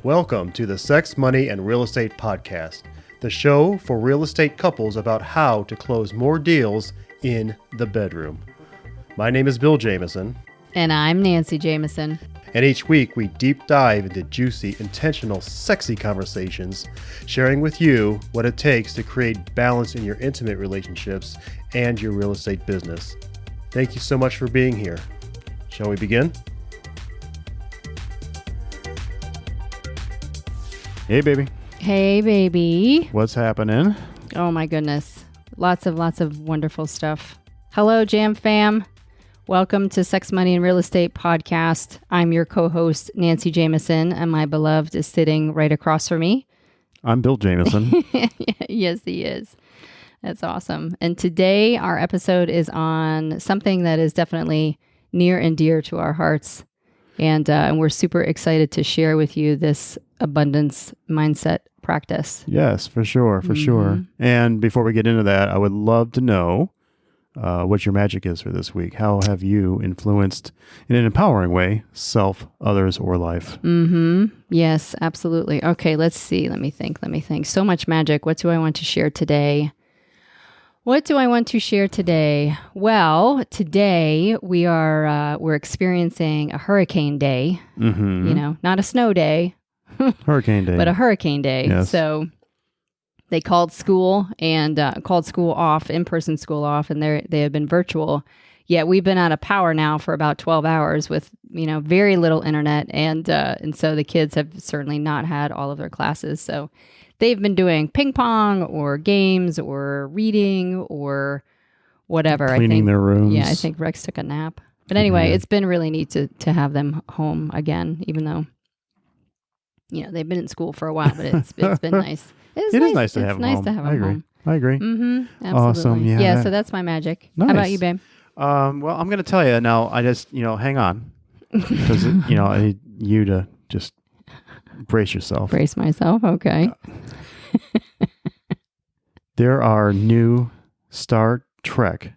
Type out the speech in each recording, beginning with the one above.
Welcome to the Sex, Money, and Real Estate Podcast, the show for real estate couples about how to close more deals in the bedroom. My name is Bill Jameson. And I'm Nancy Jameson. And each week we deep dive into juicy, intentional, sexy conversations, sharing with you what it takes to create balance in your intimate relationships and your real estate business. Thank you so much for being here. Shall we begin? Hey, baby. Hey, baby. What's happening? Oh, my goodness. Lots of wonderful stuff. Hello, J.A.M fam. Welcome to Sex, Money, and Real Estate Podcast. I'm your co-host, Nancy Jameson, and my beloved is sitting right across from me. I'm Bill Jameson. Yes, he is. That's awesome. And today, our episode is on something that is definitely near and dear to our hearts. And we're super excited to share with you this abundance mindset practice. Yes, for sure. And before we get into that, I would love to know what your magic is for this week. How have you influenced, in an empowering way, self, others, or life? Yes, absolutely. Okay, let's see. Let me think. So much magic. What do I want to share today? Well, today we're experiencing a hurricane day. Mm-hmm. You know, not a snow day. Hurricane day. But a hurricane day. Yes. So they called school and in-person school off, and they had been virtual. Yet we've been out of power now for about 12 hours with, very little internet. And so the kids have certainly not had all of their classes. So they've been doing ping pong or games or reading or whatever. Cleaning their rooms. Yeah, I think Rex took a nap. But anyway, It's been really neat to have them home again, even though, they've been in school for a while, but it's been nice. It is nice to have them home. I agree. Mm-hmm, absolutely. Awesome. Yeah. So that's my magic. Nice. How about you, babe? Well, I'm going to tell you now. I just, hang on, because I need you to just brace yourself. Brace myself. Okay. There are new Star Trek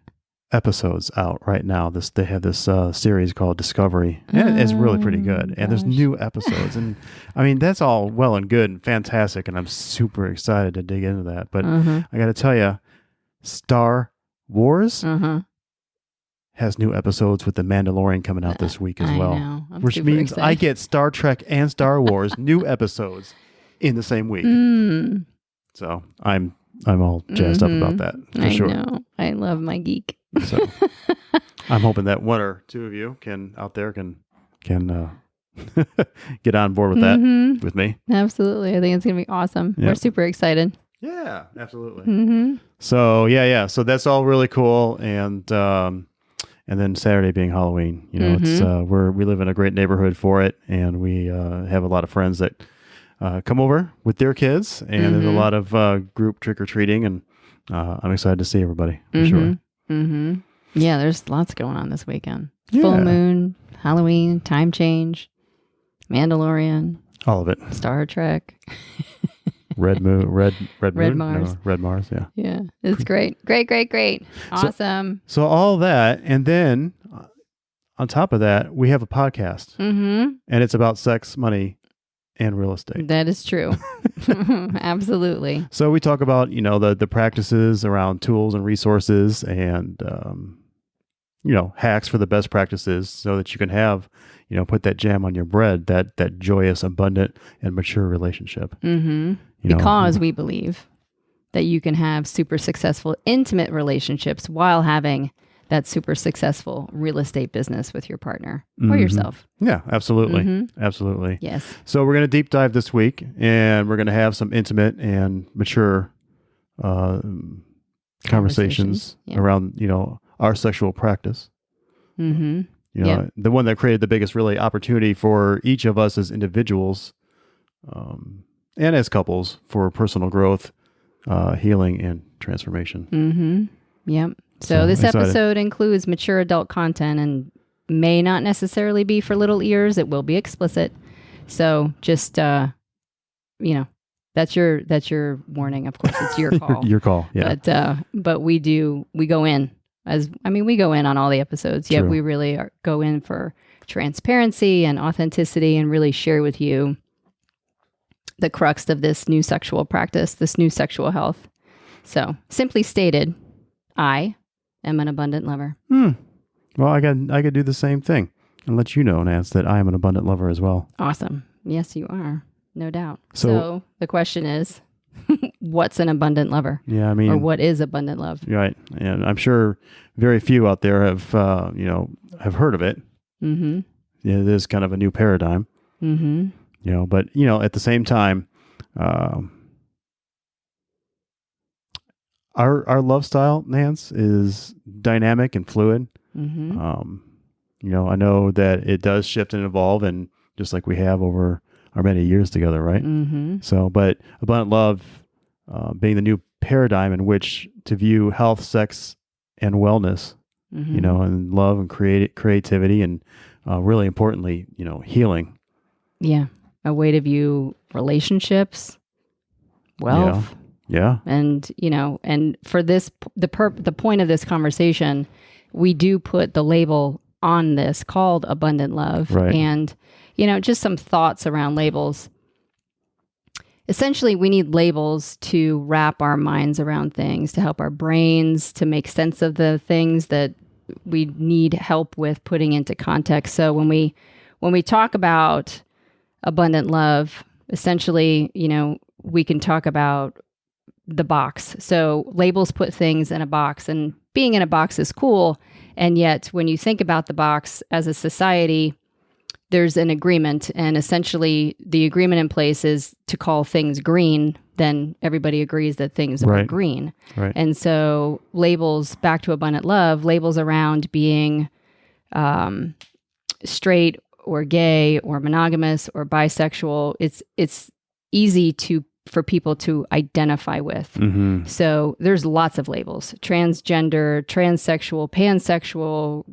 episodes out right now. They have this series called Discovery, and it's really pretty good. And there's new episodes, and I mean that's all well and good and fantastic, and I'm super excited to dig into that. But I got to tell you, Star Wars has new episodes with The Mandalorian coming out this week as well, which means excited. I get Star Trek and Star Wars new episodes in the same week. So I'm all jazzed up about that for sure. I know. I love my geek. So I'm hoping that one or two of you can get on board with that with me. Absolutely. I think it's going to be awesome. Yep. We're super excited. Yeah, absolutely. So so that's all really cool. And then Saturday being Halloween, it's we live in a great neighborhood for it, and we have a lot of friends that come over with their kids, and there's a lot of group trick-or-treating, and I'm excited to see everybody for sure. Yeah, there's lots going on this weekend. Yeah. Full moon, Halloween, time change, Mandalorian, all of it. Star Trek, Red Moon, Red Mars, no, Red Mars. Yeah, yeah, it's great, awesome. So all that, and then on top of that, we have a podcast, and it's about sex, money, and real estate. That is true. Absolutely. So we talk about, the practices around tools and resources and, hacks for the best practices so that you can have, put that jam on your bread, that joyous, abundant, and mature relationship. Because we believe that you can have super successful, intimate relationships while having that super successful real estate business with your partner or yourself. Yeah, absolutely. Absolutely. Yes. So we're going to deep dive this week, and we're going to have some intimate and mature conversations around, our sexual practice. The one that created the biggest really opportunity for each of us as individuals and as couples for personal growth, healing, and transformation. Yep. So this episode includes mature adult content and may not necessarily be for little ears. It will be explicit. So just, that's your warning. Of course, it's your call. Your call. Yeah. But we go in on all the episodes. Yet we really go in for transparency and authenticity and really share with you the crux of this new sexual practice, this new sexual health. So simply stated, I am an abundant lover. Well, I could do the same thing and let you know, Nance, that I am an abundant lover as well. Awesome. Yes, you are. No doubt. So So the question is, what's an abundant lover? Yeah, I mean, Or what is abundant love? right. And I'm sure very few out there have heard of it. Mm-hmm. It is kind of a new paradigm, Mm-hmm. but at the same time, our love style, Nance, is dynamic and fluid. Mm-hmm. I know that it does shift and evolve, and just like we have over our many years together, right? Mm-hmm. So, but abundant love being the new paradigm in which to view health, sex, and wellness, Mm-hmm. and love and creativity, and really importantly, healing. Yeah. A way to view relationships, wealth. Yeah. And, and for this, the point of this conversation, we do put the label on this called abundant love. Right. And, just some thoughts around labels. Essentially, we need labels to wrap our minds around things, to help our brains to make sense of the things that we need help with putting into context. So when we talk about abundant love, essentially, we can talk about the box. So labels put things in a box, and being in a box is cool. And yet when you think about the box as a society, there's an agreement, and essentially the agreement in place is to call things green. Then everybody agrees that things are green. Right. And so labels, back to abundant love, labels around being straight or gay or monogamous or bisexual, it's easy for people to identify with. Mm-hmm. So there's lots of labels: transgender, transsexual, pansexual,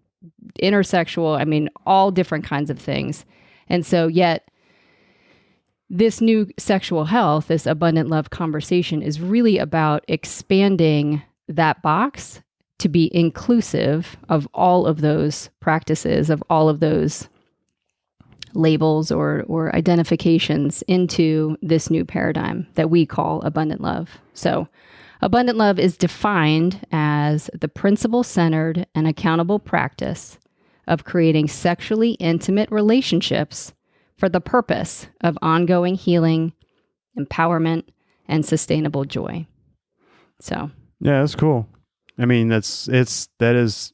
intersexual, all different kinds of things. And so yet this new sexual health, this abundant love conversation is really about expanding that box to be inclusive of all of those practices, of all of those labels or identifications into this new paradigm that we call abundant love. So abundant love is defined as the principle-centered and accountable practice of creating sexually intimate relationships for the purpose of ongoing healing, empowerment, and sustainable joy. So, yeah, that's cool. I mean, that is.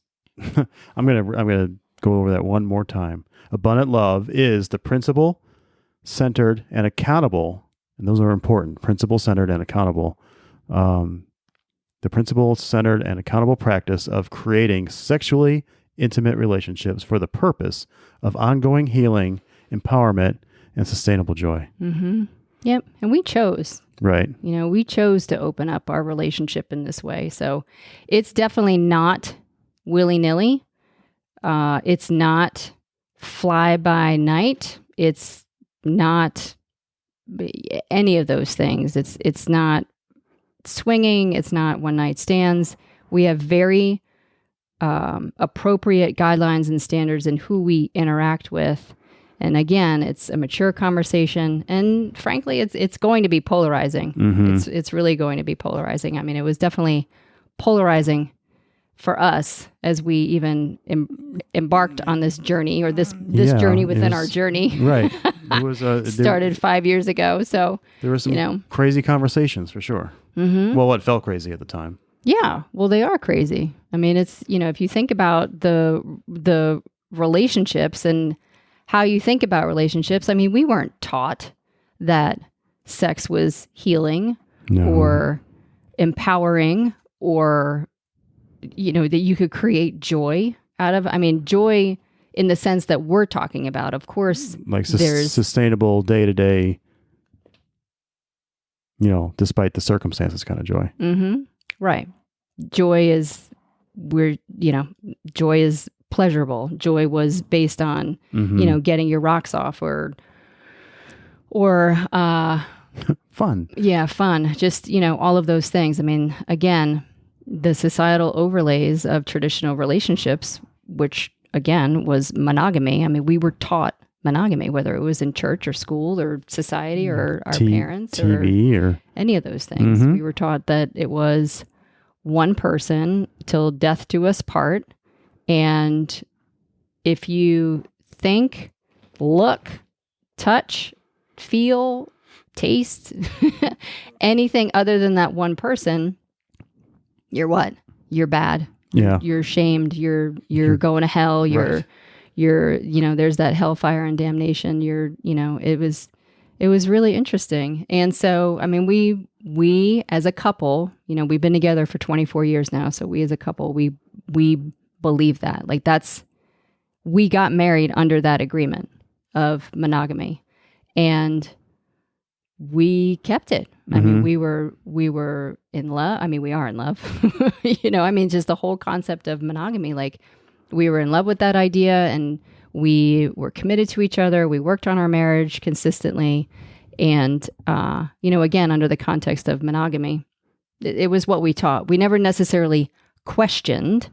I'm gonna go over that one more time. Abundant love is the principle centered and accountable, and those are important. Principle centered and accountable. The principle centered and accountable practice of creating sexually intimate relationships for the purpose of ongoing healing, empowerment, and sustainable joy. Mm-hmm. Yep. And we chose. Right. We chose to open up our relationship in this way. So it's definitely not willy-nilly. It's not fly by night. It's not any of those things. It's not swinging. It's not one night stands. We have very appropriate guidelines and standards in who we interact with. And again, it's a mature conversation, and frankly, it's going to be polarizing. Mm-hmm. It's really going to be polarizing. It was definitely polarizing for us as we even embarked on this journey, or this journey within our journey. Right. It was started 5 years ago. So there were some crazy conversations for sure. Mm-hmm. Well, what felt crazy at the time. Yeah. Well, they are crazy. It's, if you think about the relationships and how you think about relationships, we weren't taught that sex was healing or empowering, or, that you could create joy out of. Joy in the sense that we're talking about, of course, like sustainable day-to-day, despite the circumstances kind of joy. Mm-hmm. Right. Joy is pleasurable. Joy was based on, mm-hmm. Getting your rocks off or fun. Yeah, fun. Just, all of those things. Again, the societal overlays of traditional relationships, which again was monogamy. We were taught monogamy, whether it was in church or school or society or our parents TV or any of those things. Mm-hmm. We were taught that it was one person till death do us part. And if you think, look, touch, feel, taste anything other than that one person, you're what? You're bad. Yeah. You're shamed. You're going to hell. Right. You're, there's that hellfire and damnation. It was really interesting. And so, I mean, we as a couple, we've been together for 24 years now. So we as a couple, we believe that. Like we got married under that agreement of monogamy, and we kept it. I mean, we were in love. I mean, we are in love, just the whole concept of monogamy, like we were in love with that idea, and we were committed to each other. We worked on our marriage consistently. And, again, under the context of monogamy, it was what we taught. We never necessarily questioned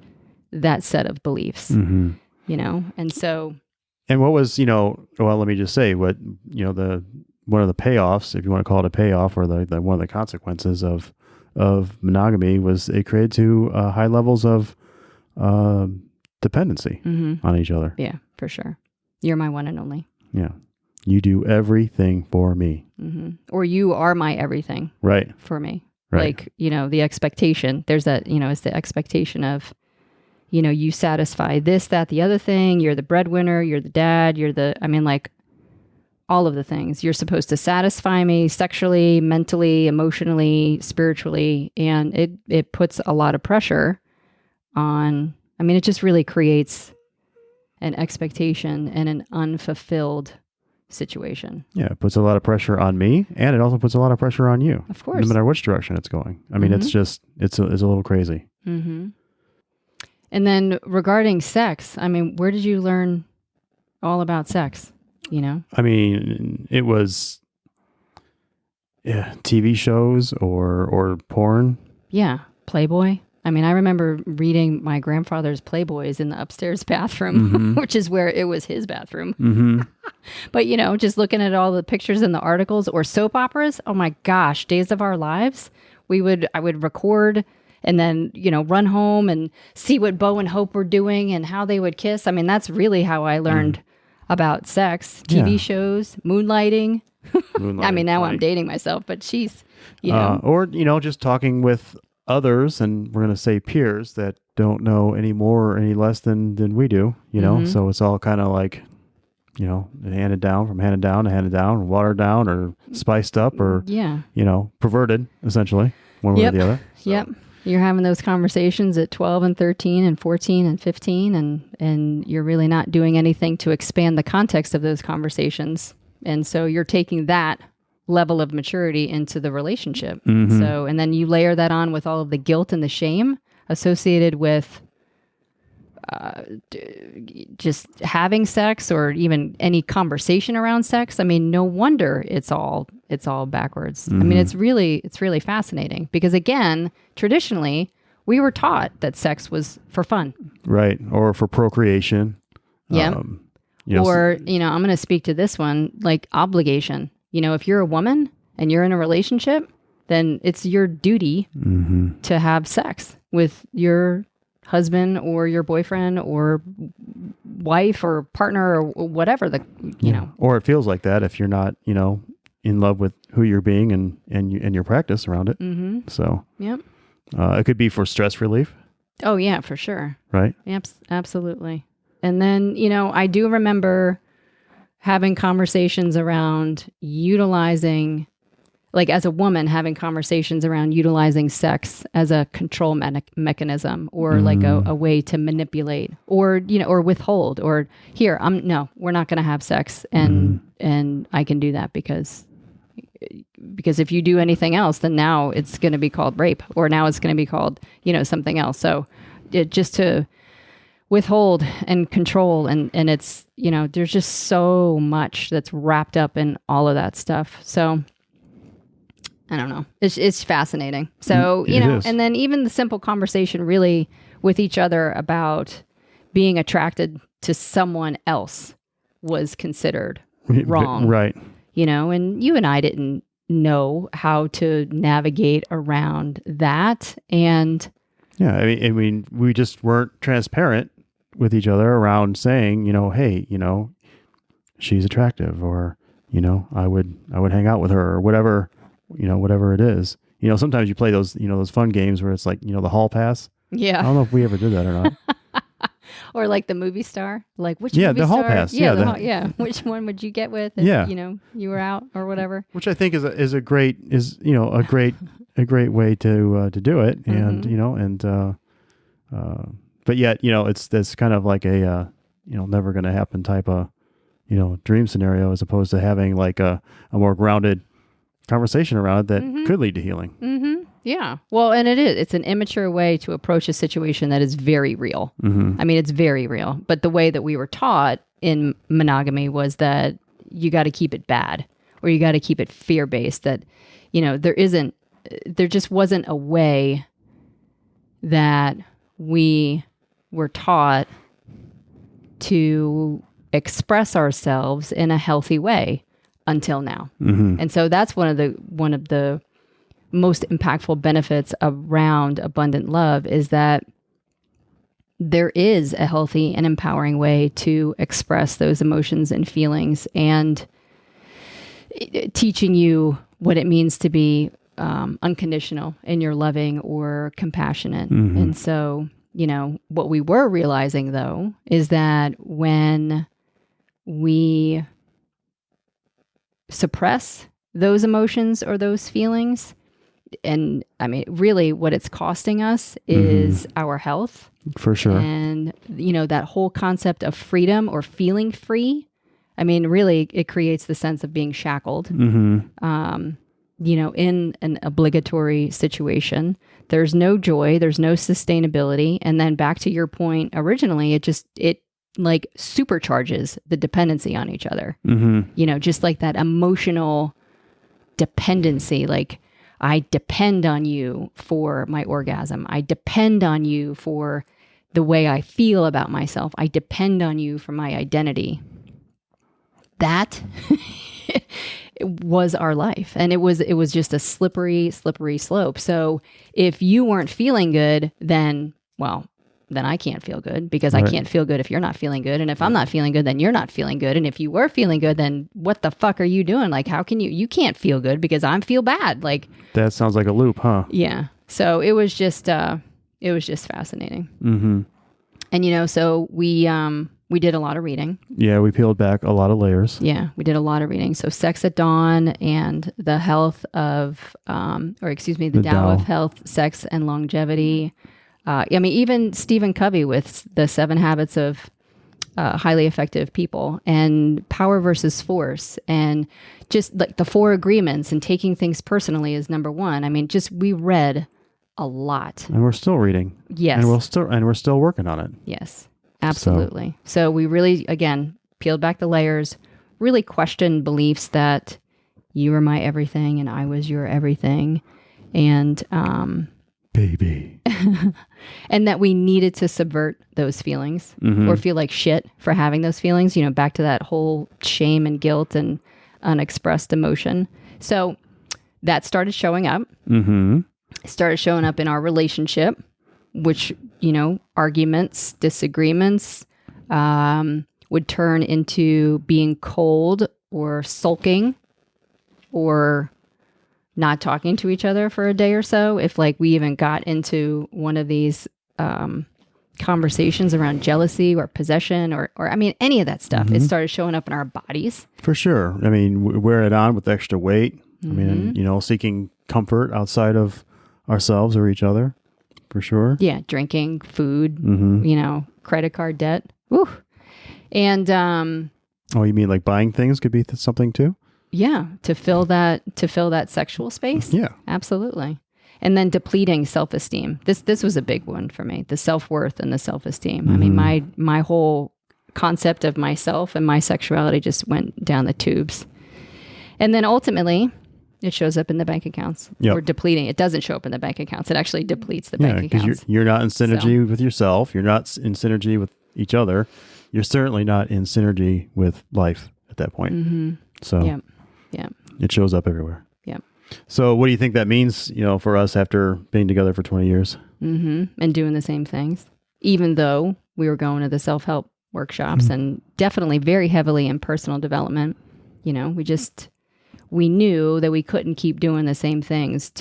that set of beliefs, and so. And what was, let me just say what, one of the payoffs, if you want to call it a payoff, or the one of the consequences of monogamy was it created to high levels of dependency on each other. Yeah, for sure. You're my one and only. Yeah. You do everything for me. Or you are my everything. Right. For me. Right. Like, the expectation. There's that, it's the expectation of, you satisfy this, that, the other thing. You're the breadwinner. You're the dad. All of the things. You're supposed to satisfy me sexually, mentally, emotionally, spiritually. And it puts a lot of pressure on, it just really creates an expectation and an unfulfilled situation. Yeah, it puts a lot of pressure on me, and it also puts a lot of pressure on you. Of course. No matter which direction it's going. It's just, it's a little crazy. And then regarding sex, where did you learn all about sex? It was TV shows or porn. Yeah, Playboy. I remember reading my grandfather's Playboys in the upstairs bathroom, which is where it was his bathroom. But, just looking at all the pictures in the articles or soap operas, oh my gosh, Days of Our Lives, I would record and then, run home and see what Bo and Hope were doing and how they would kiss. That's really how I learned about sex, TV shows, moonlighting. Now I'm dating myself, but she's, or, just talking with others, and we're going to say peers that don't know any more or any less than we do, so it's all kind of like, handed down, watered down, or spiced up, or, perverted, essentially, one way or the other. So. Yep. You're having those conversations at 12 and 13 and 14 and 15, and you're really not doing anything to expand the context of those conversations. And so you're taking that level of maturity into the relationship. So, and then you layer that on with all of the guilt and the shame associated with just having sex or even any conversation around sex. No wonder it's all backwards. It's really fascinating because, again, traditionally we were taught that sex was for fun, right, or for procreation. Yeah. Or I'm going to speak to this one, like obligation. If you're a woman and you're in a relationship, then it's your duty to have sex with your husband or your boyfriend or wife or partner or whatever or it feels like that if you're not in love with who you're being and your practice around it. So it could be for stress relief. Oh yeah, for sure. Right. Yep, absolutely. And then I do remember having conversations around utilizing, like as a woman, having conversations around utilizing sex as a control mechanism or like a way to manipulate or, or withhold or here, no, we're not going to have sex. And I can do that because if you do anything else, then now it's going to be called rape or now it's going to be called, something else. So just to withhold and control and it's, there's just so much that's wrapped up in all of that stuff. So I don't know. It's fascinating. So, and then even the simple conversation really with each other about being attracted to someone else was considered wrong. Right. You know, and you and I didn't know how to navigate around that. And yeah, I mean, we just weren't transparent with each other around saying, you know, hey, you know, she's attractive, or, you know, I would hang out with her, or whatever, you know, whatever it is. You know, sometimes you play those, you know, those fun games where it's like, you know, the hall pass. yeah. I don't know if we ever did that or not. Or like the movie star, like which Yeah, movie the hall star? pass. Yeah, Yeah, yeah. Which one would you get with? If, Yeah. you know, you were out or whatever. Which I think is a great way to do it, and you know, and but yet, you know, that's kind of like a you know, never going to happen type of, you know, dream scenario, as opposed to having like a more grounded conversation around it that could lead to healing. Mm-hmm. Yeah. Well, and it's an immature way to approach a situation that is very real. I mean, it's very real. But the way that we were taught in monogamy was that you got to keep it bad, or you got to keep it fear-based, that, you know, there just wasn't a way that we were taught to express ourselves in a healthy way until now. And so that's one of the most impactful benefits around abundant love, is that there is a healthy and empowering way to express those emotions and feelings, and teaching you what it means to be unconditional in your loving or compassionate. And so, you know, what we were realizing though is that when we suppress those emotions or those feelings, and I mean, really what it's costing us is our health. For sure. And, you know, that whole concept of freedom or feeling free, I mean, really it creates the sense of being shackled. You know, in an obligatory situation, there's no joy, there's no sustainability. And then back to your point originally, it like supercharges the dependency on each other. You know, just like that emotional dependency, like I depend on you for my orgasm. I depend on you for the way I feel about myself. I depend on you for my identity. That was our life. And it was just a slippery slope. So if you weren't feeling good, then I can't feel good, because I can't feel good if you're not feeling good. And if I'm not feeling good, then you're not feeling good. And if you were feeling good, then what the fuck are you doing? Like, how can you can't feel good because I feel bad. Like, that sounds like a loop, huh? Yeah. So it was just fascinating. And, you know, so we did a lot of reading. Yeah. We peeled back a lot of layers. Yeah. We did a lot of reading. So Sex at Dawn and the health of, the Tao of health, sex and longevity. I mean, even Stephen Covey with the 7 habits of highly effective people, and power versus force, and just like the 4 agreements, and taking things personally is number 1. I mean, we read a lot. And we're still reading. Yes. And we're still working on it. Yes, absolutely. So we really, again, peeled back the layers, really questioned beliefs that you were my everything and I was your everything. And, baby. and that we needed to subvert those feelings or feel like shit for having those feelings, you know, back to that whole shame and guilt and unexpressed emotion. So that started showing up. It started showing up in our relationship, which, you know, arguments, disagreements would turn into being cold or sulking or not talking to each other for a day or so. If like we even got into one of these conversations around jealousy or possession or I mean, any of that stuff, it started showing up in our bodies. For sure. I mean, wear it on with extra weight. I mean, you know, seeking comfort outside of ourselves or each other, for sure. Yeah. Drinking, food, you know, credit card debt. Woo. And, oh, you mean like buying things could be something too? Yeah, to fill that sexual space. Yeah, absolutely. And then depleting self-esteem. This was a big one for me. The self-worth and the self-esteem. I mean, my whole concept of myself and my sexuality just went down the tubes. And then ultimately, it shows up in the bank accounts. Or depleting. It doesn't show up in the bank accounts. It actually depletes the bank accounts. You're not in synergy with yourself. You're not in synergy with each other. you're certainly not in synergy with life at that point. Mm-hmm. So Yeah. it shows up everywhere. Yeah. So what do you think that means, for us after being together for 20 years? Mm-hmm. And doing the same things, even though we were going to the self-help workshops and definitely very heavily in personal development. We knew that we couldn't keep doing the same things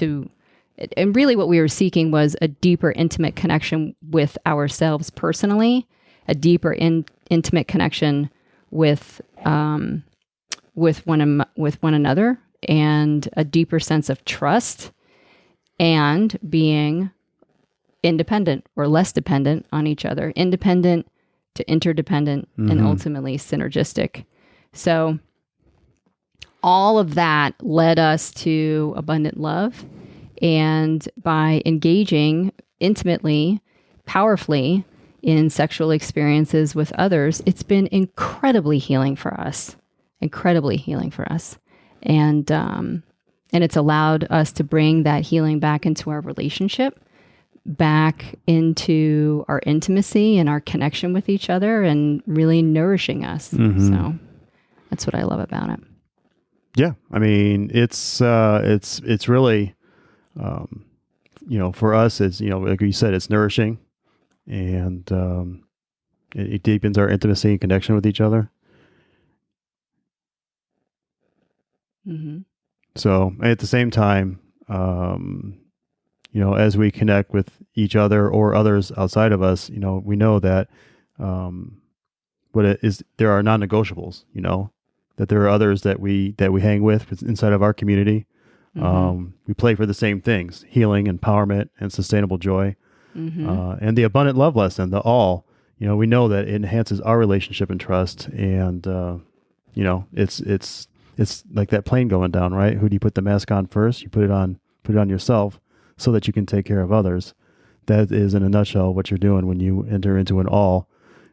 and really what we were seeking was a deeper intimate connection with ourselves personally, a deeper intimate connection with one another, and a deeper sense of trust, and being independent or less dependent on each other, independent to interdependent, and ultimately synergistic. So all of that led us to abundant love. And by engaging intimately, powerfully in sexual experiences with others, it's been incredibly healing for us. And it's allowed us to bring that healing back into our relationship, back into our intimacy and our connection with each other, and really nourishing us. So that's what I love about it. Yeah. I mean, it's really, for us, it's, like you said, it's nourishing, and it deepens our intimacy and connection with each other. Mm-hmm. So at the same time, as we connect with each other or others outside of us, we know that there are non-negotiables, that there are others that we hang with inside of our community. We play for the same things: healing, empowerment, and sustainable joy. And the abundant love lesson, the all, we know that it enhances our relationship and trust. And, it's like that plane going down, right? Who do you put the mask on first? You put it on yourself so that you can take care of others. That is, in a nutshell, what you're doing when you enter into an all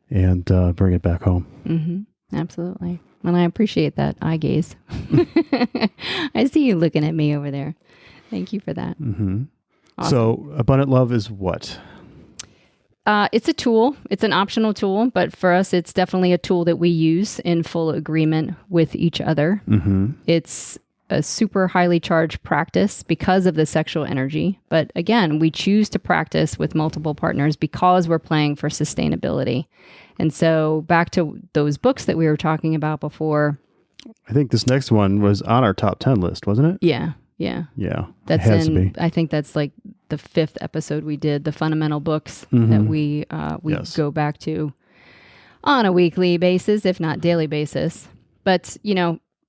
and bring it back home. Mm-hmm. Absolutely. And I appreciate that eye gaze. I see you looking at me over there. Thank you for that. Mm-hmm. Awesome. So abundant love is what? It's a tool. It's an optional tool, but for us, it's definitely a tool that we use in full agreement with each other. It's a super highly charged practice because of the sexual energy. But again, we choose to practice with multiple partners because we're playing for sustainability. And so back to those books that we were talking about before. I think this next one was on our top 10 list, wasn't it? Yeah. That's it has to be. I think that's like the 5th episode we did, the fundamental books that we go back to on a weekly basis, if not daily basis. But,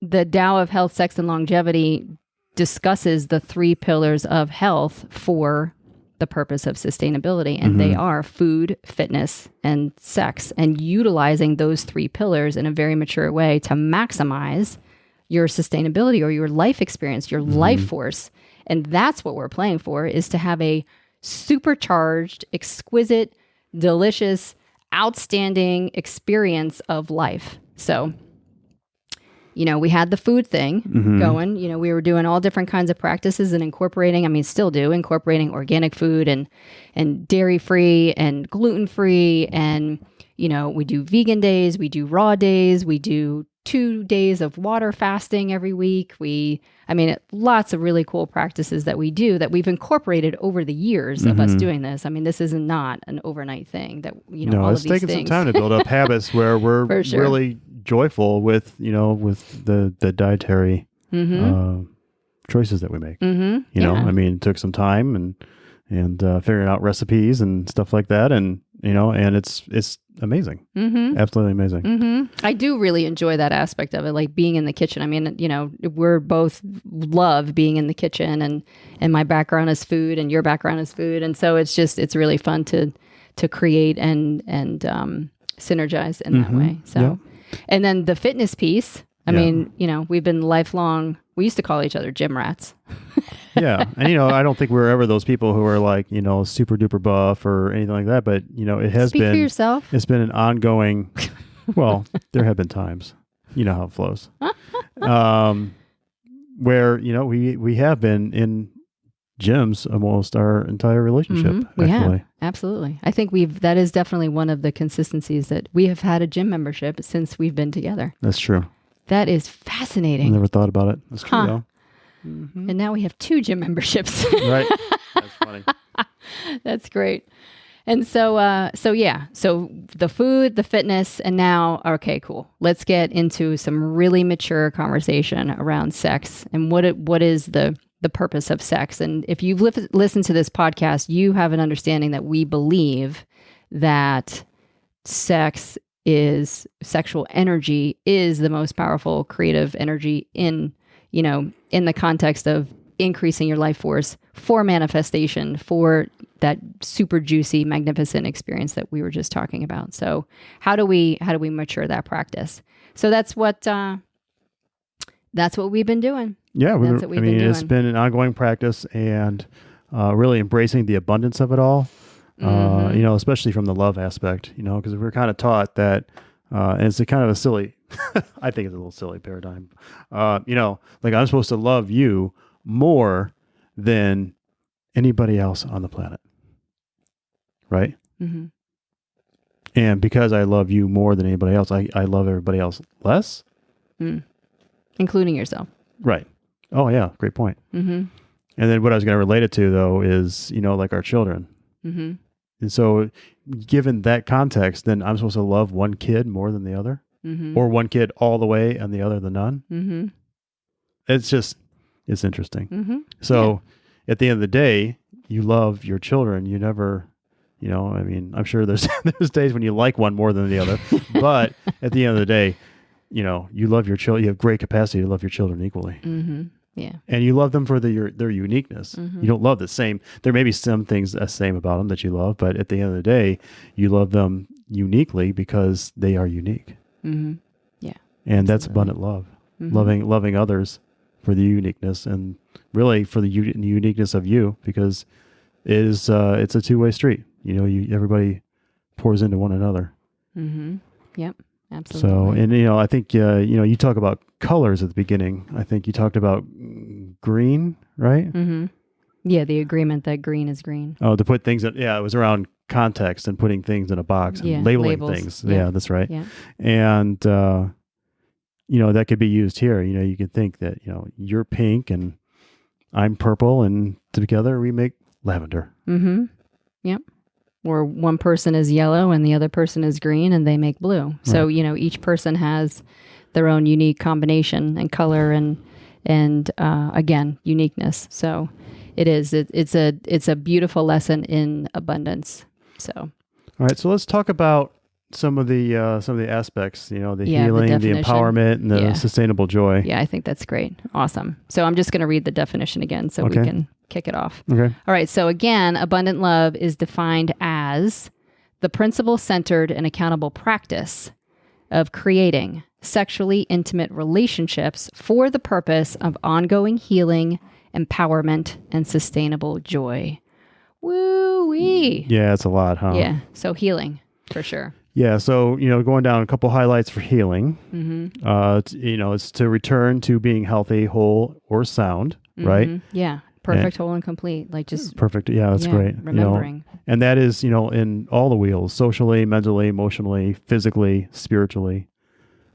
the Tao of Health, Sex, and Longevity discusses the 3 pillars of health for the purpose of sustainability. And they are food, fitness, and sex, and utilizing those 3 pillars in a very mature way to maximize your sustainability or your life experience, your life force. And that's what we're playing for, is to have a supercharged, exquisite, delicious, outstanding experience of life. So, we had the food thing going. We were doing all different kinds of practices and incorporating organic food and dairy-free and gluten-free. And, we do vegan days, we do raw days, we do 2 days of water fasting every week. Lots of really cool practices that we do that we've incorporated over the years of us doing this. This is not an overnight thing that, all it's of these taken things. some time to build up habits where we're really joyful with the dietary choices that we make. It took some time and figuring out recipes and stuff like that. And, and it's amazing. Absolutely amazing. I do really enjoy that aspect of it, like being in the kitchen. We're both love being in the kitchen, and my background is food and your background is food. And so it's really fun to create and synergize in that way. So, and then the fitness piece, we've been lifelong, we used to call each other gym rats. Yeah. And, I don't think we're ever those people who are like, super duper buff or anything like that. But, it has Speak been, for yourself. It's been an ongoing, well, there have been times, how it flows, where, we have been in gyms almost our entire relationship. We actually. have. Absolutely. I think that is definitely one of the consistencies that we have had a gym membership since we've been together. That's true. That is I fascinating. never thought about it. That's true, though. And now we have 2 gym memberships. Right. That's funny. That's great. And so the food, the fitness, and now, okay, cool. Let's get into some really mature conversation around sex and what is the purpose of sex. And if you've listened to this podcast, you have an understanding that we believe that sexual energy is the most powerful creative energy in the context of increasing your life force for manifestation, for that super juicy, magnificent experience that we were just talking about. So how do we mature that practice? So that's what we've been doing. Yeah, That's what we've been doing. It's been an ongoing practice, and really embracing the abundance of it all. Especially from the love aspect. Because we're kind of taught that, and it's a kind of a silly, I think it's a little silly paradigm. Like I'm supposed to love you more than anybody else on the planet, right? Mm-hmm. And because I love you more than anybody else, I love everybody else less, including yourself. Right. Oh yeah, great point. Mm-hmm. And then what I was going to relate it to though is like our children. Mm-hmm. And so, given that context, then I'm supposed to love one kid more than the other, or one kid all the way and the other than none. Mm-hmm. It's interesting. Mm-hmm. So, at the end of the day, you love your children. You never, I'm sure there's days when you like one more than the other, but at the end of the day, you love your children. You have great capacity to love your children equally. Mm-hmm. Yeah. And you love them for their uniqueness. Mm-hmm. You don't love the same. There may be some things the same about them that you love, but at the end of the day, you love them uniquely because they are unique. Mm-hmm. Yeah. And that's abundant love. Mm-hmm. Loving others for the uniqueness, and really for the uniqueness of you, because it's a two-way street. Everybody pours into one another. Mm-hmm. Yep. Absolutely. So, and I think you talk about colors at the beginning. I think you talked about green, right? Mm-hmm. Yeah, the agreement that green is green. Oh, to put things it was around context and putting things in a box and labeling labels. things. Yeah. That's right. Yeah. And that could be used here. You could think that you're pink and I'm purple, and together we make lavender. Mm-hmm. Yep. Or one person is yellow and the other person is green, and they make blue. Right. So, each person has their own unique combination and color and again, uniqueness. So it's a beautiful lesson in abundance. So, all right. So let's talk about some of the aspects, the healing, the empowerment, and the sustainable joy. Yeah, I think that's great. Awesome. So I'm just going to read the definition again so we can kick it off. Okay. All right. So again, abundant love is defined as the principle-centered and accountable practice of creating sexually intimate relationships for the purpose of ongoing healing, empowerment, and sustainable joy. Woo-wee. Yeah, it's a lot, huh? Yeah. So healing, for sure. Yeah, so going down a couple highlights for healing. Mm-hmm. It's to return to being healthy, whole, or sound, right? Yeah, perfect, whole, and complete. Like just perfect. Yeah, that's great. Remembering, and that is in all the wheels: socially, mentally, emotionally, physically, spiritually.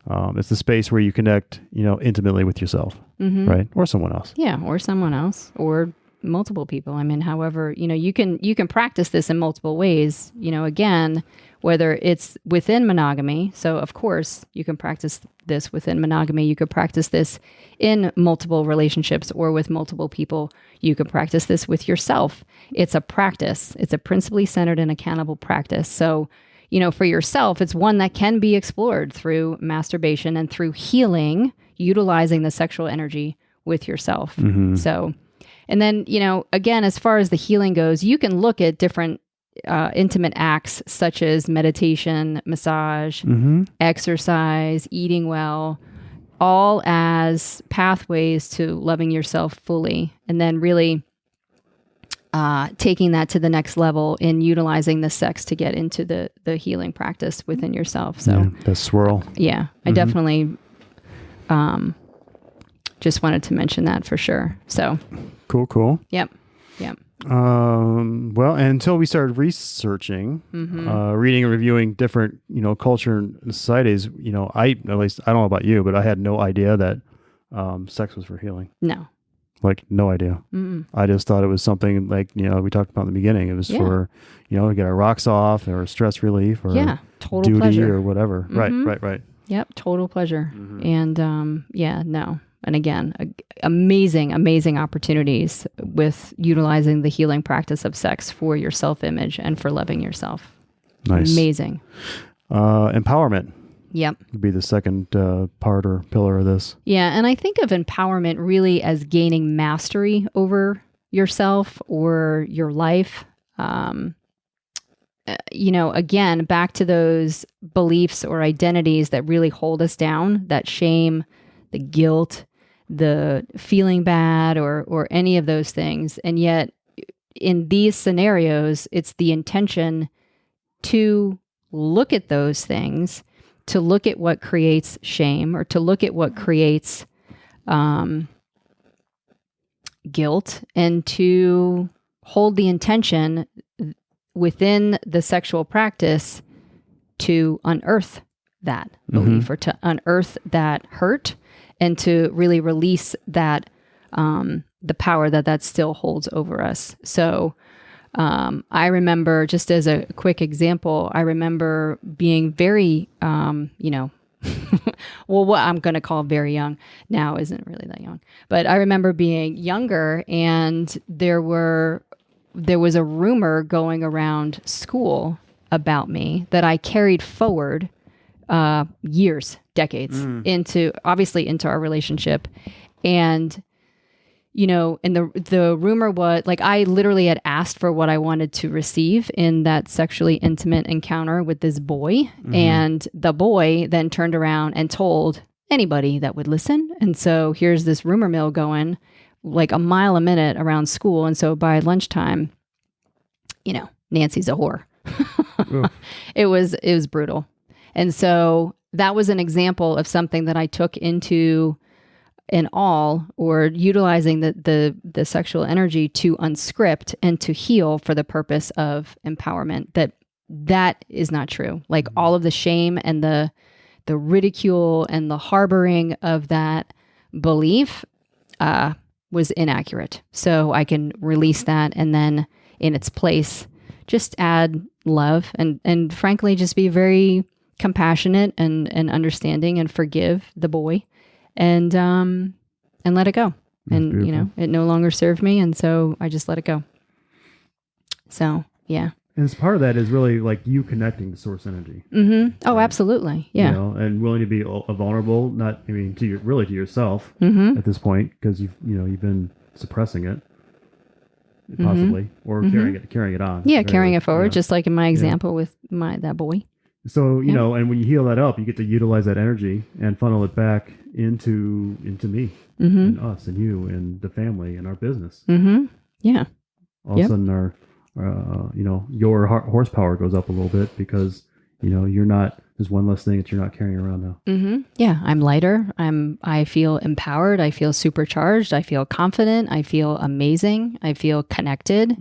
It's the space where you connect, intimately with yourself, right, or someone else. Yeah, or someone else, or multiple people. I mean, however, you can practice this in multiple ways. Again, whether it's within monogamy. So of course you can practice this within monogamy. You could practice this in multiple relationships or with multiple people. You could practice this with yourself. It's a practice. It's a principally centered and accountable practice. So, for yourself, it's one that can be explored through masturbation and through healing, utilizing the sexual energy with yourself. Mm-hmm. So, and then, again, as far as the healing goes, you can look at different intimate acts such as meditation, massage, exercise, eating well, all as pathways to loving yourself fully. And then really taking that to the next level in utilizing the sex to get into the healing practice within yourself. So the swirl. I definitely just wanted to mention that for sure. So cool. Yep. Yeah. Well, and until we started researching, reading and reviewing different, culture and societies, at least I don't know about you, but I had no idea that sex was for healing. No. Like, no idea. Mm-mm. I just thought it was something like, we talked about in the beginning. It was for, to get our rocks off or stress relief or total duty pleasure. or whatever. Mm-hmm. Right. Yep. Total pleasure. And no. And again, amazing opportunities with utilizing the healing practice of sex for your self-image and for loving yourself. Nice. Amazing. Empowerment. Yep. Would be the second part or pillar of this. Yeah. And I think of empowerment really as gaining mastery over yourself or your life. Again, back to those beliefs or identities that really hold us down, that shame, the guilt, the feeling bad or any of those things. And yet in these scenarios, it's the intention to look at those things, to look at what creates shame or to look at what creates guilt, and to hold the intention within the sexual practice to unearth that belief or to unearth that hurt and to really release that, the power that still holds over us. So I remember, just as a quick example, I remember being very, well, what I'm going to call very young now isn't really that young, but I remember being younger, and there was a rumor going around school about me that I carried forward years, decades into our relationship. And and the rumor was, like, I literally had asked for what I wanted to receive in that sexually intimate encounter with this boy. And the boy then turned around and told anybody that would listen. And so here's this rumor mill going like a mile a minute around school. And so by lunchtime, Nancy's a whore. It was brutal. And so that was an example of something that I took into or utilizing the sexual energy to unscript and to heal for the purpose of empowerment. That is not true. Like all of the shame and the ridicule and the harboring of that belief was inaccurate. So I can release that, and then in its place, just add love and frankly, just be very compassionate and understanding and forgive the boy. And let it go. And, it no longer served me. And so I just let it go. So, yeah. And as part of that is really like you connecting to source energy. Mm-hmm. Oh, right? Absolutely. Yeah. And willing to be vulnerable, to yourself at this point, because you've been suppressing it possibly, or carrying it on. Yeah. Carrying it forward, just like in my example with that boy. So, and when you heal that up, you get to utilize that energy and funnel it back into me and us and you and the family and our business. Yeah. All of a sudden our, your horsepower goes up a little bit because, you're not, there's one less thing that you're not carrying around now. Yeah. I'm lighter. I feel empowered. I feel supercharged. I feel confident. I feel amazing. I feel connected.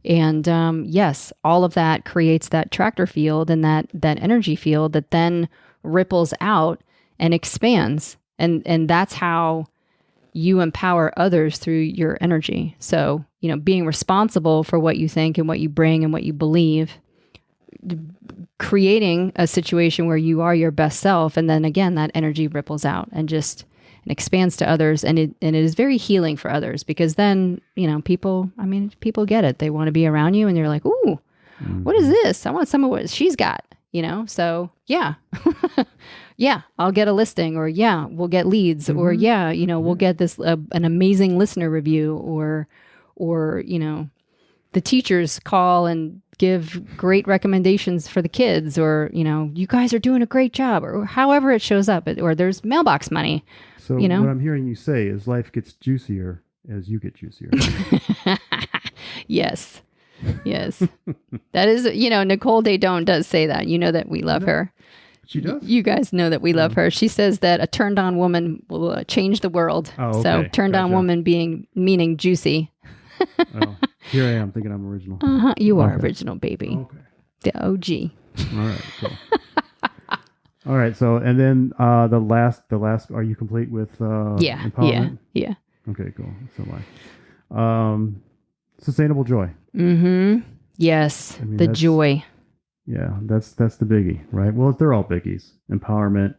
And, yes, all of that creates that tractor field and that energy field that then ripples out and expands. And that's how you empower others through your energy. So, being responsible for what you think and what you bring and what you believe, creating a situation where you are your best self. And then again, that energy ripples out and expands to others. And it is very healing for others, because then, people get it. They want to be around you, and you're like, ooh, what is this? I want some of what she's got, so yeah. Yeah, I'll get a listing, or yeah, we'll get leads, or yeah, we'll get this, an amazing listener review, or the teachers call and give great recommendations for the kids, or, you guys are doing a great job, or however it shows up, or there's mailbox money. So what I'm hearing you say is life gets juicier as you get juicier. Yes. That is, Nicole Daydon does say that. That we love her. She does? You guys know that we love her. She says that a turned on woman will change the world. Oh, okay. So turned on woman meaning juicy. Oh, here I am thinking I'm original. You are Okay. original, baby. Okay. The OG. All right. Cool. All right. So, and then the last. Are you complete with empowerment? Yeah. Okay. Cool. So sustainable joy. Yes. I mean, The joy. Yeah, that's the biggie, right? Well, they're all biggies. Empowerment,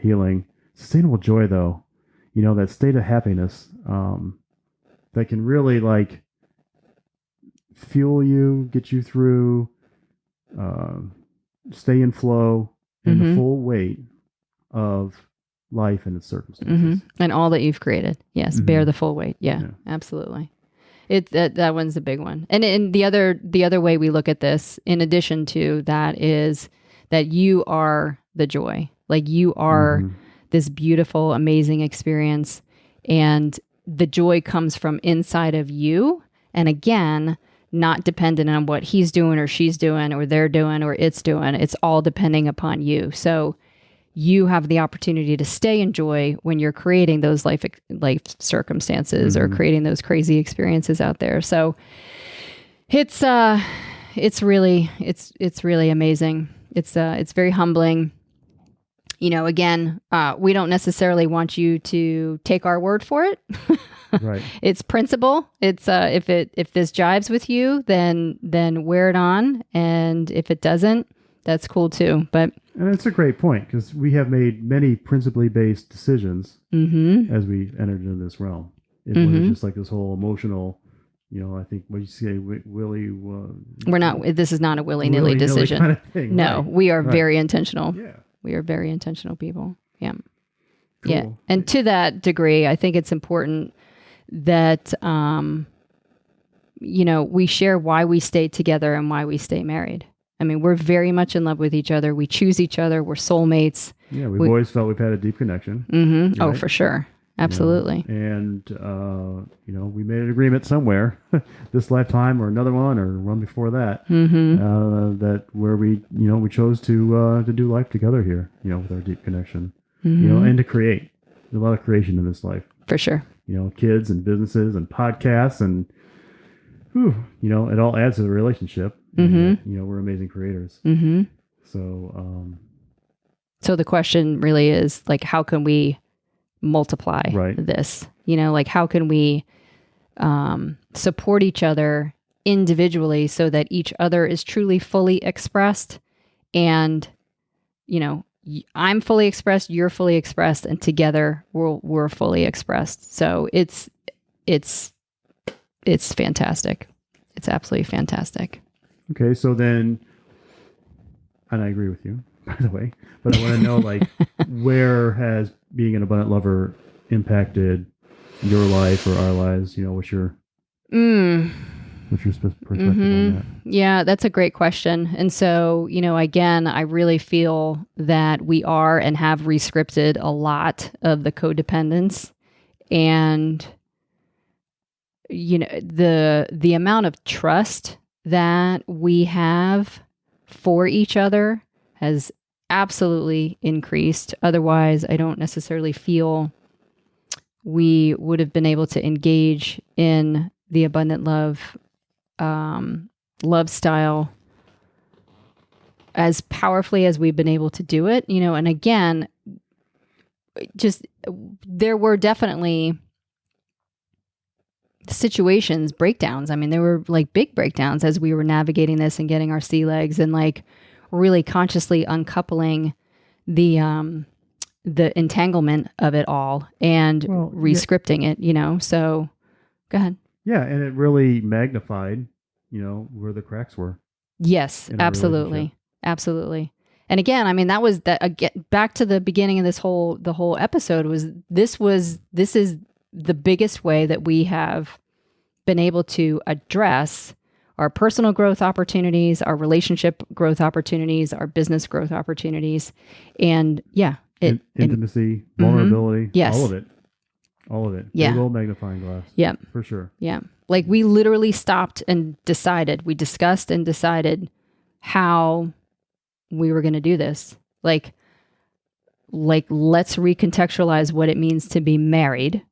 healing, sustainable joy, though. That state of happiness that can really like fuel you, get you through, stay in flow in the full weight of life and its circumstances. And all that you've created. Yes. Bear the full weight. Yeah. Absolutely. That one's a big one. And the other way we look at this, in addition to that, is that you are the joy. Like you are this beautiful, amazing experience, and the joy comes from inside of you. And again, not dependent on what he's doing or she's doing or they're doing or it's doing. It's all depending upon you. So you have the opportunity to stay in joy when you're creating those life circumstances or creating those crazy experiences out there. So it's really amazing. It's very humbling. Again, we don't necessarily want you to take our word for it. Right. It's principle. It's if this jives with you, then wear it on, and if it doesn't, that's cool too. And it's a great point, because we have made many principally based decisions as we entered into this realm. It was just like this whole emotional, I think what you say, Willie. We're not. This is not a willy-nilly decision. Kind of thing, no, right. We are very intentional. Yeah, we are very intentional people. Yeah, cool. Yeah. And to that degree, I think it's important that we share why we stay together and why we stay married. I mean, we're very much in love with each other. We choose each other. We're soulmates. Yeah, we've always felt we've had a deep connection. Right? Oh, for sure. Absolutely. And, we made an agreement somewhere, this lifetime or another one or one before that, that where we chose to do life together here, with our deep connection, and to create. There's a lot of creation in this life. For sure. Kids and businesses and podcasts and, it all adds to the relationship. And, we're amazing creators. So the question really is like, how can we multiply this? How can we support each other individually so that each other is truly fully expressed, and I'm fully expressed, you're fully expressed, and together we're fully expressed. So it's fantastic. It's absolutely fantastic. Okay, so then, and I agree with you, by the way, but I want to know, like, where has being an abundant lover impacted your life or our lives? What's your perspective on that? Yeah, that's a great question. And so, again, I really feel that we are and have rescripted a lot of the codependence, and the amount of trust that we have for each other has absolutely increased. Otherwise, I don't necessarily feel we would have been able to engage in the abundant love style as powerfully as we've been able to do it. And again, just there were definitely situations, breakdowns. I mean, there were like big breakdowns as we were navigating this and getting our sea legs and like really consciously uncoupling the entanglement of it all and rescripting it, so go ahead. Yeah. And it really magnified, where the cracks were. Yes, absolutely. Absolutely. And again, I mean, that was back to the beginning of the whole episode this is the biggest way that we have been able to address our personal growth opportunities, our relationship growth opportunities, our business growth opportunities. And intimacy, vulnerability, yes. all of it. Yeah. Big old magnifying glass. Yeah. For sure. Yeah. Like we literally stopped and we discussed and decided how we were going to do this. Like let's recontextualize what it means to be married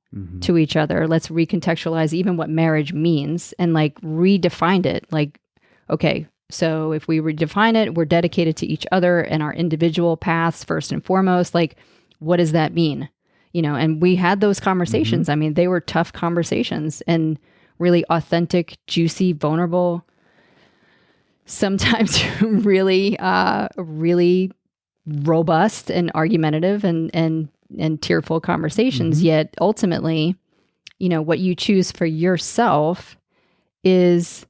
to each other. Let's recontextualize even what marriage means and like redefine it. Like, okay, so if we redefine it, we're dedicated to each other and our individual paths first and foremost. Like, what does that mean? You know, and we had those conversations. I mean, they were tough conversations and really authentic, juicy, vulnerable, sometimes really, really robust and argumentative and tearful conversations. Yet ultimately, you know, what you choose for yourself is,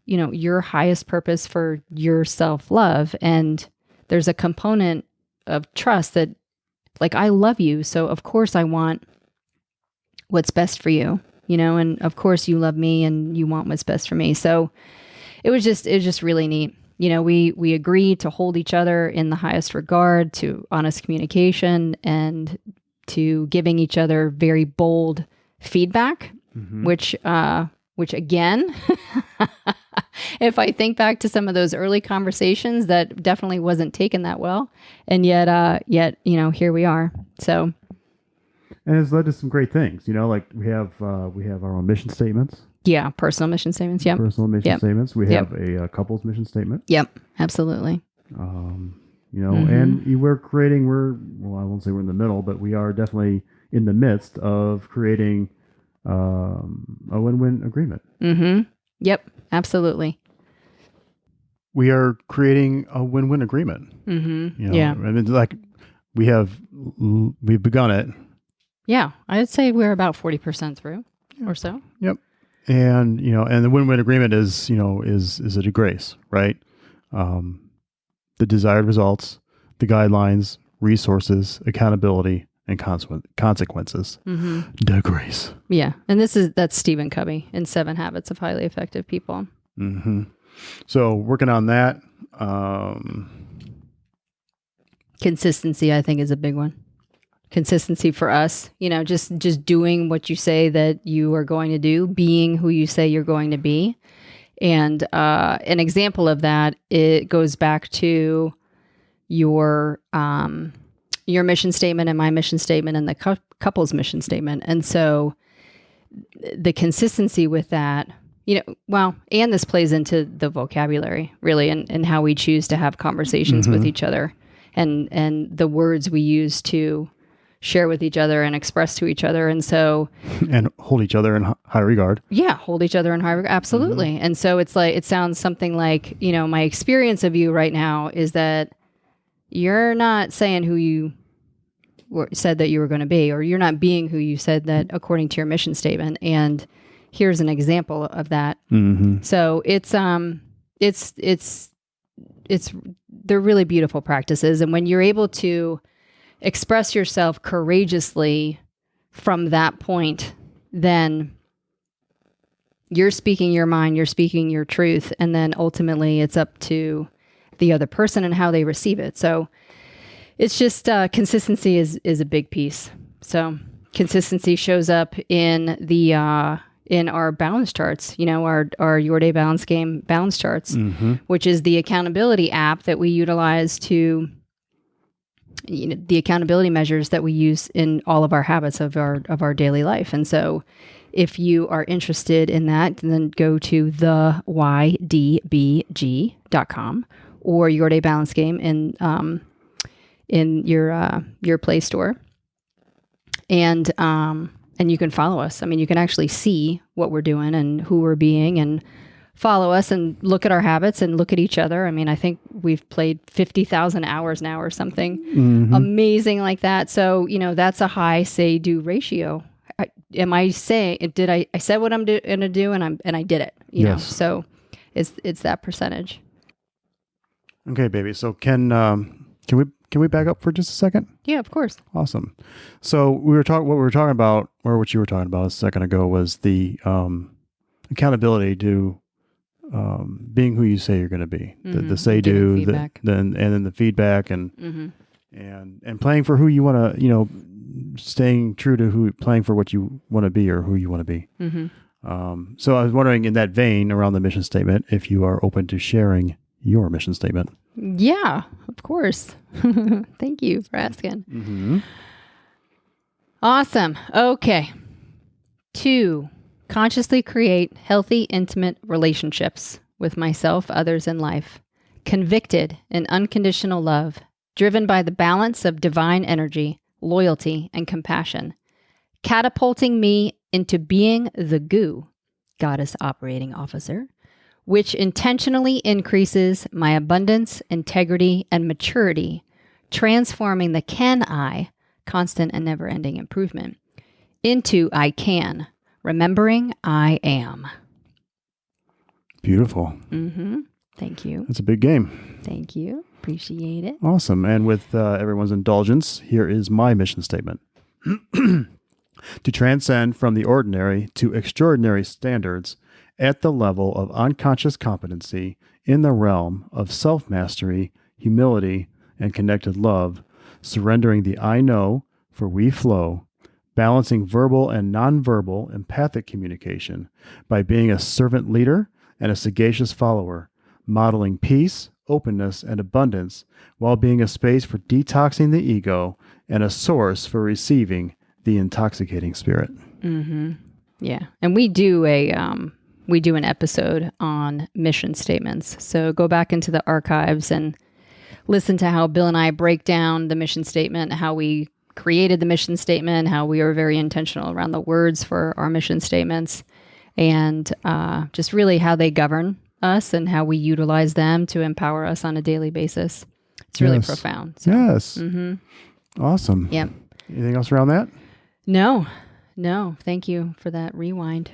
you know, your highest purpose for your self-love. And there's a component of trust that, like, I love you, so of course I want what's best for you, you know, and of course you love me and you want what's best for me. So it was just really neat. You know, we agreed to hold each other in the highest regard, to honest communication, and to giving each other very bold feedback, which again, if I think back to some of those early conversations, that definitely wasn't taken that well. And yet, you know, here we are. So, and it's led to some great things, you know, like we have our own mission statements. Yeah. Personal mission statements. Yep. Personal mission statements. We have a couple's mission statement. Yep. Absolutely. You know, and we're creating, well, I won't say we're in the middle, but we are definitely in the midst of creating a win-win agreement. Yep. Absolutely. We are creating a win-win agreement. You know, Yeah. I mean, like we've begun it. Yeah. I'd say we're about 40% through or so. Yep. And, you know, and the win-win agreement is, you know, is it a grace, right? The desired results, the guidelines, resources, accountability, and consequences. The grace. Yeah. And that's Stephen Covey in 7 Habits of Highly Effective People. So working on that. Consistency, I think, is a big one. Consistency for us, you know, just doing what you say that you are going to do, being who you say you're going to be. And an example of that, it goes back to your mission statement and my mission statement and the couple's mission statement. And so the consistency with that, you know, well, and this plays into the vocabulary really, and how we choose to have conversations with each other, and the words we use to share with each other and express to each other. And so, and hold each other in high regard. Yeah. Hold each other in high regard. Absolutely. And so it's like, it sounds something like, you know, my experience of you right now is that you're not saying who you said that you were going to be, or you're not being who you said that according to your mission statement. And here's an example of that. So they're really beautiful practices. And when you're able to express yourself courageously from that point, then you're speaking your mind, you're speaking your truth, and then ultimately it's up to the other person and how they receive it. So it's just consistency is a big piece. So consistency shows up in the in our balance charts, you know, our Your Day Balance Game balance charts, which is the accountability app that we utilize to, you know, the accountability measures that we use in all of our habits of our daily life. And so if you are interested in that, then go to theydbg.com or Your Day Balance Game in your Play Store. And you can follow us. I mean, you can actually see what we're doing and who we're being, and follow us and look at our habits and look at each other. I mean, I think we've played 50,000 hours now or something amazing like that. So, you know, that's a high say-do ratio. I said what I'm going to do, and I did it, you know? So it's that percentage. Okay, baby. So can we back up for just a second? Yeah, of course. Awesome. So what you were talking about a second ago was the accountability to being who you say you're going to be. The say do, and then the feedback, and playing for who you want to, you know, staying true to playing for what you want to be or who you want to be. So I was wondering, in that vein, around the mission statement, if you are open to sharing your mission statement. Yeah, of course. Thank you for asking. Awesome. Okay. 2, consciously create healthy, intimate relationships with myself, others, and life. Convicted in unconditional love, driven by the balance of divine energy, loyalty, and compassion, catapulting me into being the goo, goddess operating officer, which intentionally increases my abundance, integrity, and maturity, transforming the can I, constant and never-ending improvement, into I can, remembering I am. Beautiful. Mm-hmm. Thank you. That's a big game. Thank you. Appreciate it. Awesome. And with everyone's indulgence, here is my mission statement. To transcend from the ordinary to extraordinary standards at the level of unconscious competency in the realm of self-mastery, humility, and connected love, surrendering the I know for we flow, balancing verbal and nonverbal empathic communication by being a servant leader and a sagacious follower, modeling peace, openness, and abundance while being a space for detoxing the ego and a source for receiving the intoxicating spirit. Mm-hmm. Yeah. And we do an episode on mission statements. So go back into the archives and listen to how Bill and I break down the mission statement, how we created the mission statement, how we are very intentional around the words for our mission statements, and just really how they govern us and how we utilize them to empower us on a daily basis. It's really profound. So. Yes. Mm-hmm. Awesome. Yep. Anything else around that? No. Thank you for that rewind.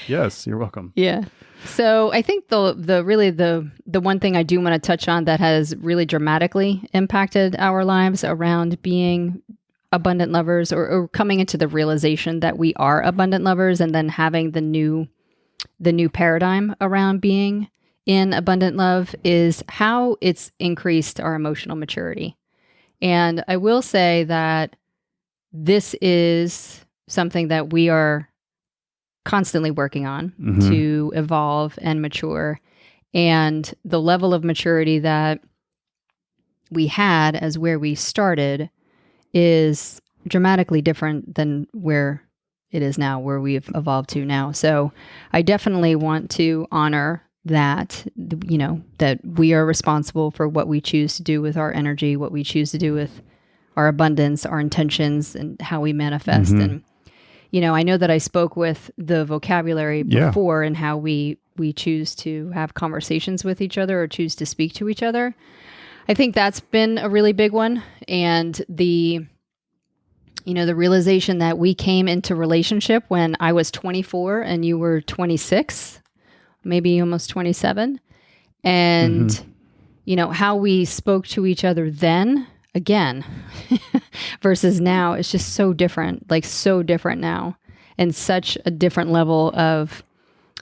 Yes, you're welcome. Yeah. So I think the one thing I do want to touch on that has really dramatically impacted our lives around being abundant lovers or coming into the realization that we are abundant lovers, and then having the new paradigm around being in abundant love is how it's increased our emotional maturity. And I will say that this is something that we are constantly working on to evolve and mature. And the level of maturity that we had as where we started is dramatically different than where it is now, where we've evolved to now. So I definitely want to honor that, that we are responsible for what we choose to do with our energy, what we choose to do with our abundance, our intentions, and how we manifest. And, I know that I spoke with the vocabulary before and how we choose to have conversations with each other or choose to speak to each other. I think that's been a really big one. And the realization that we came into relationship when I was 24 and you were 26, maybe almost 27. And, how we spoke to each other then, again, versus now, it's just so different, now. And such a different level of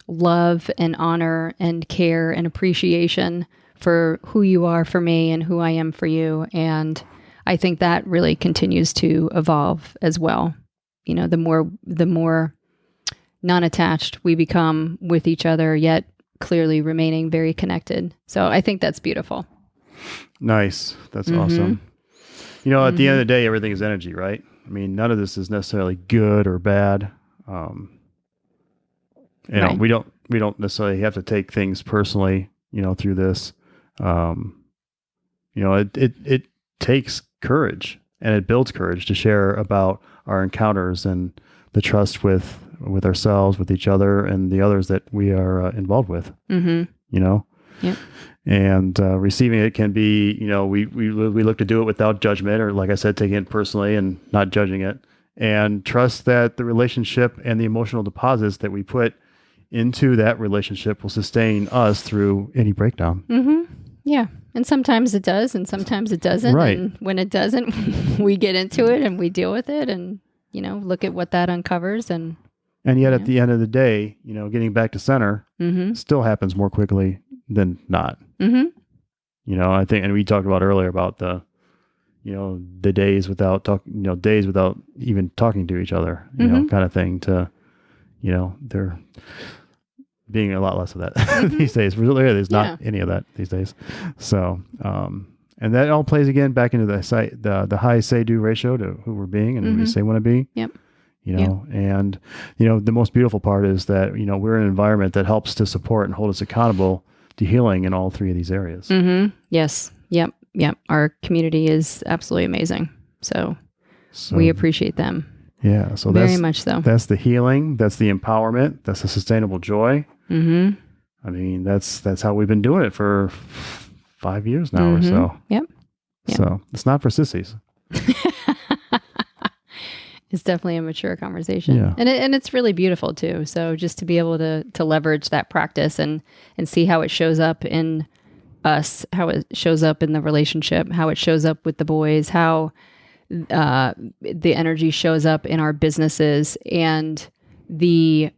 love and honor and care and appreciation for who you are for me and who I am for you. And I think that really continues to evolve as well. The more non-attached we become with each other, yet clearly remaining very connected. So I think that's beautiful. Nice. That's awesome. At the end of the day, everything is energy, right? I mean, none of this is necessarily good or bad. Right. We don't necessarily have to take things personally, through this. It takes courage, and it builds courage to share about our encounters and the trust with ourselves, with each other, and the others that we are involved with. Yep. And receiving it can be, we look to do it without judgment, or like I said, taking it personally and not judging it, and trust that the relationship and the emotional deposits that we put into that relationship will sustain us through any breakdown. Yeah. And sometimes it does, and sometimes it doesn't. Right. And when it doesn't, we get into it and we deal with it and, look at what that uncovers. And yet at the end of the day, getting back to center still happens more quickly than not. I think, and we talked about earlier about the days without talking, days without even talking to each other, kind of thing to, they're being a lot less of that these days. Really, there's not any of that these days. So, And that all plays again back into the high say-do ratio to who we're being and who we say want to be. Yep. And, the most beautiful part is that, we're in an environment that helps to support and hold us accountable to healing in all three of these areas. Mm-hmm. Yes. Yep. Our community is absolutely amazing. So we appreciate them. Yeah. So very much so. That's the healing. That's the empowerment. That's the sustainable joy. Mm-hmm. I mean, that's how we've been doing it for 5 years now or so. Yep. So it's not for sissies. It's definitely a mature conversation. Yeah. And it's really beautiful too. So just to be able to leverage that practice and see how it shows up in us, how it shows up in the relationship, how it shows up with the boys, how the energy shows up in our businesses, and the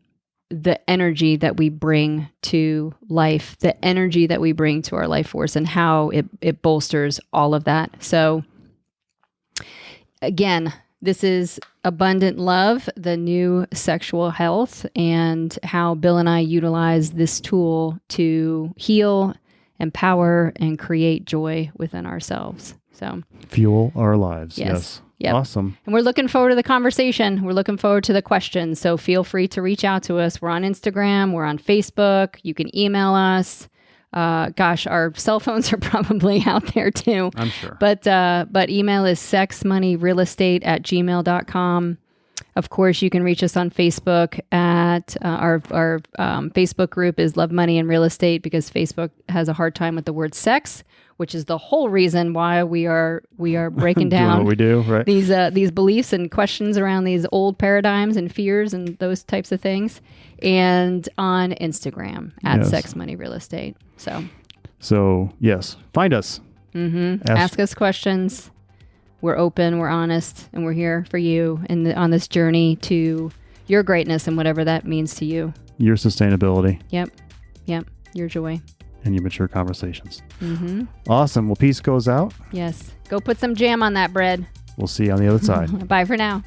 energy that we bring to life, the energy that we bring to our life force, and how it bolsters all of that. So again, this is Abundant Love, the new sexual health, and how Bill and I utilize this tool to heal, empower, and create joy within ourselves. So fuel our lives. Yes. Yep. Awesome. And we're looking forward to the conversation. We're looking forward to the questions. So feel free to reach out to us. We're on Instagram. We're on Facebook. You can email us. Our cell phones are probably out there too. I'm sure. But email is sexmoneyrealestate@gmail.com. Of course, you can reach us on Facebook at our Facebook group is Love, Money, and Real Estate, because Facebook has a hard time with the word sex, which is the whole reason why we are breaking down what we do, right? these beliefs and questions around these old paradigms and fears and those types of things. And on Instagram at Sex Money Real Estate. So yes, find us. Mm-hmm. Ask us questions. We're open, we're honest, and we're here for you on this journey to your greatness and whatever that means to you. Your sustainability. Yep. Your joy. And your mature conversations. Mm-hmm. Awesome. Well, peace goes out. Yes. Go put some jam on that bread. We'll see you on the other side. Bye for now.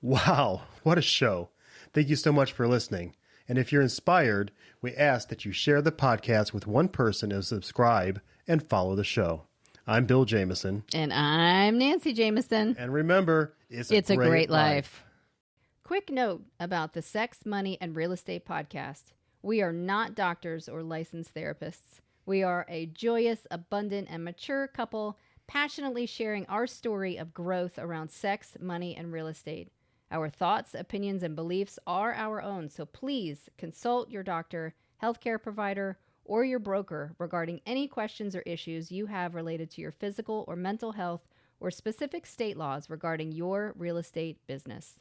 Wow, what a show. Thank you so much for listening. And if you're inspired, we ask that you share the podcast with one person and subscribe and follow the show. I'm Bill Jameson. And I'm Nancy Jameson. And remember, it's a great life. Quick note about the Sex, Money, and Real Estate podcast. We are not doctors or licensed therapists. We are a joyous, abundant, and mature couple passionately sharing our story of growth around sex, money, and real estate. Our thoughts, opinions, and beliefs are our own, so please consult your doctor, healthcare provider, or your broker regarding any questions or issues you have related to your physical or mental health or specific state laws regarding your real estate business.